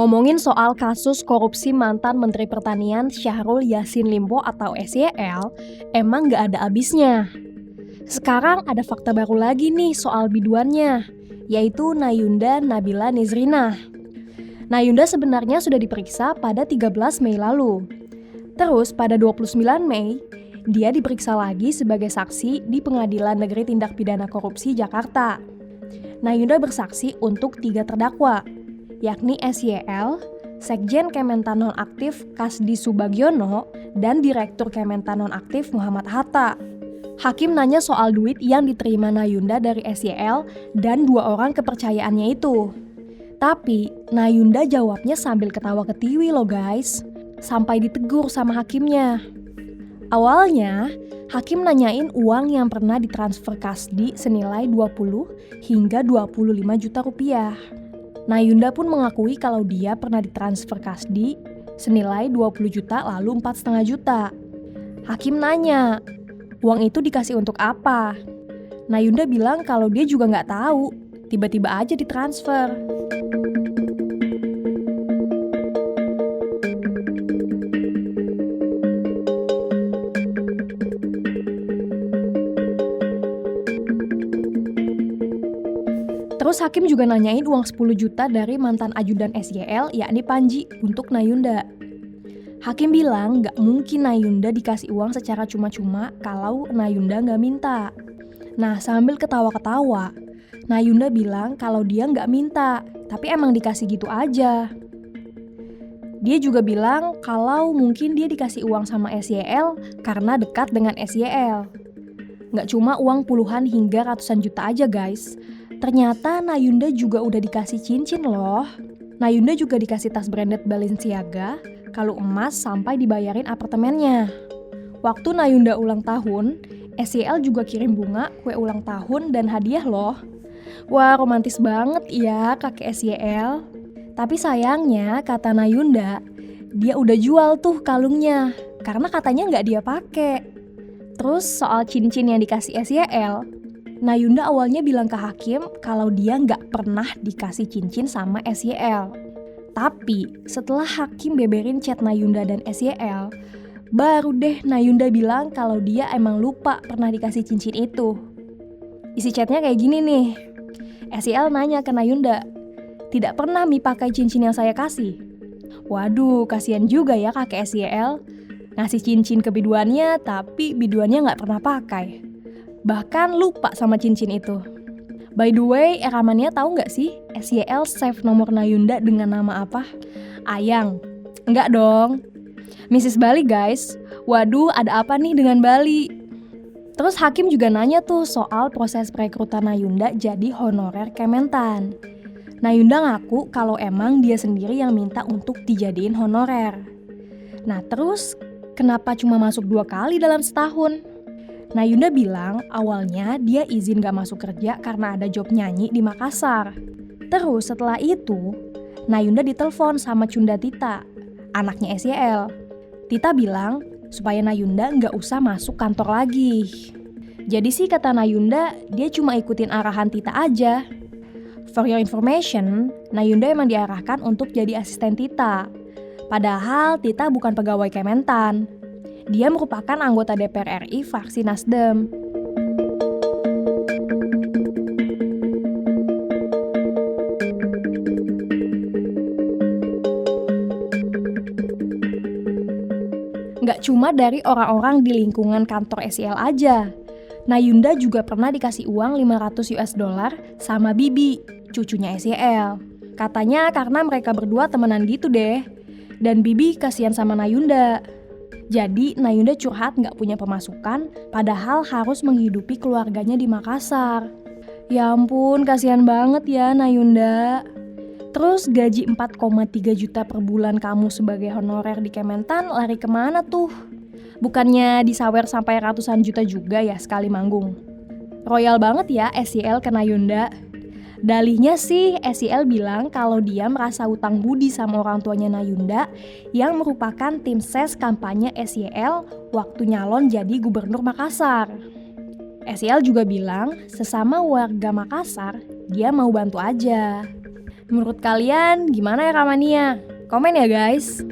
Ngomongin soal kasus korupsi mantan Menteri Pertanian Syahrul Yassin Limpo atau SYL, emang nggak ada habisnya. Sekarang ada fakta baru lagi nih soal biduannya, yaitu Nayunda Nabila Nizrina. Nayunda sebenarnya sudah diperiksa pada 13 Mei lalu. Terus pada 29 Mei, dia diperiksa lagi sebagai saksi di Pengadilan Negeri Tindak Pidana Korupsi Jakarta. Nayunda bersaksi untuk 3 terdakwa, yakni SYL, Sekjen Kementan Nonaktif Kasdi Subagiono, dan Direktur Kementan Nonaktif Muhammad Hatta. Hakim nanya soal duit yang diterima Nayunda dari SYL dan 2 orang kepercayaannya itu. Tapi Nayunda jawabnya sambil ketawa ketiwi loh guys, sampai ditegur sama hakimnya. Awalnya, hakim nanyain uang yang pernah ditransfer Kasdi senilai 20 hingga 25 juta rupiah. Nayunda pun mengakui kalau dia pernah ditransfer Kasdi senilai 20 juta lalu 4,5 juta. Hakim nanya, uang itu dikasih untuk apa? Nayunda bilang kalau dia juga nggak tahu, tiba-tiba aja ditransfer. Terus hakim juga nanyain uang 10 juta dari mantan ajudan SYL yakni Panji untuk Nayunda. Hakim bilang gak mungkin Nayunda dikasih uang secara cuma-cuma kalau Nayunda gak minta. Nah sambil ketawa-ketawa, Nayunda bilang kalau dia gak minta, tapi emang dikasih gitu aja. Dia juga bilang kalau mungkin dia dikasih uang sama SYL karena dekat dengan SYL. Gak cuma uang puluhan hingga ratusan juta aja guys. Ternyata Nayunda juga udah dikasih cincin loh. Nayunda juga dikasih tas branded Balenciaga, kalung emas sampai dibayarin apartemennya. Waktu Nayunda ulang tahun, SYL juga kirim bunga, kue ulang tahun, dan hadiah loh. Wah romantis banget ya kakek SYL. Tapi sayangnya kata Nayunda, dia udah jual tuh kalungnya, karena katanya nggak dia pakai. Terus soal cincin yang dikasih SYL, Nayunda awalnya bilang ke hakim kalau dia nggak pernah dikasih cincin sama SYL. Tapi setelah hakim beberin chat Nayunda dan SYL, baru deh Nayunda bilang kalau dia emang lupa pernah dikasih cincin itu. Isi chatnya kayak gini nih. SYL nanya ke Nayunda, tidak pernah Mi pakai cincin yang saya kasih? Waduh, kasihan juga ya kakek SYL. Ngasih cincin ke biduannya tapi biduannya nggak pernah pakai. Bahkan lupa sama cincin itu. By the way, Eramania tahu nggak sih SYL save nomor Nayunda dengan nama apa? Ayang? Enggak dong. Mrs. Bali guys. Waduh, ada apa nih dengan Bali? Terus hakim juga nanya tuh soal proses perekrutan Nayunda jadi honorer Kementan. Nayunda ngaku kalau emang dia sendiri yang minta untuk dijadiin honorer. Nah terus, kenapa cuma masuk 2 kali dalam setahun? Nayunda bilang awalnya dia izin gak masuk kerja karena ada job nyanyi di Makassar. Terus setelah itu, Nayunda ditelepon sama Cunda Tita, anaknya SYL. Tita bilang supaya Nayunda gak usah masuk kantor lagi. Jadi sih kata Nayunda, dia cuma ikutin arahan Tita aja. For your information, Nayunda emang diarahkan untuk jadi asisten Tita. Padahal Tita bukan pegawai Kementan. Dia merupakan anggota DPR RI fraksi Nasdem. Nggak cuma dari orang-orang di lingkungan kantor SYL aja. Nayunda juga pernah dikasih uang $500 sama Bibi, cucunya SYL. Katanya karena mereka berdua temenan gitu deh. Dan Bibi kasihan sama Nayunda. Jadi Nayunda curhat gak punya pemasukan, padahal harus menghidupi keluarganya di Makassar. Ya ampun, kasihan banget ya Nayunda. Terus gaji 4,3 juta per bulan kamu sebagai honorer di Kementan lari kemana tuh? Bukannya disawer sampai ratusan juta juga ya sekali manggung? Royal banget ya SYL ke Nayunda. Dalihnya sih SYL bilang kalau dia merasa utang budi sama orang tuanya Nayunda yang merupakan tim ses kampanye SYL waktu nyalon jadi gubernur Makassar. SYL juga bilang sesama warga Makassar dia mau bantu aja. Menurut kalian gimana ya Kamania? Komen ya guys.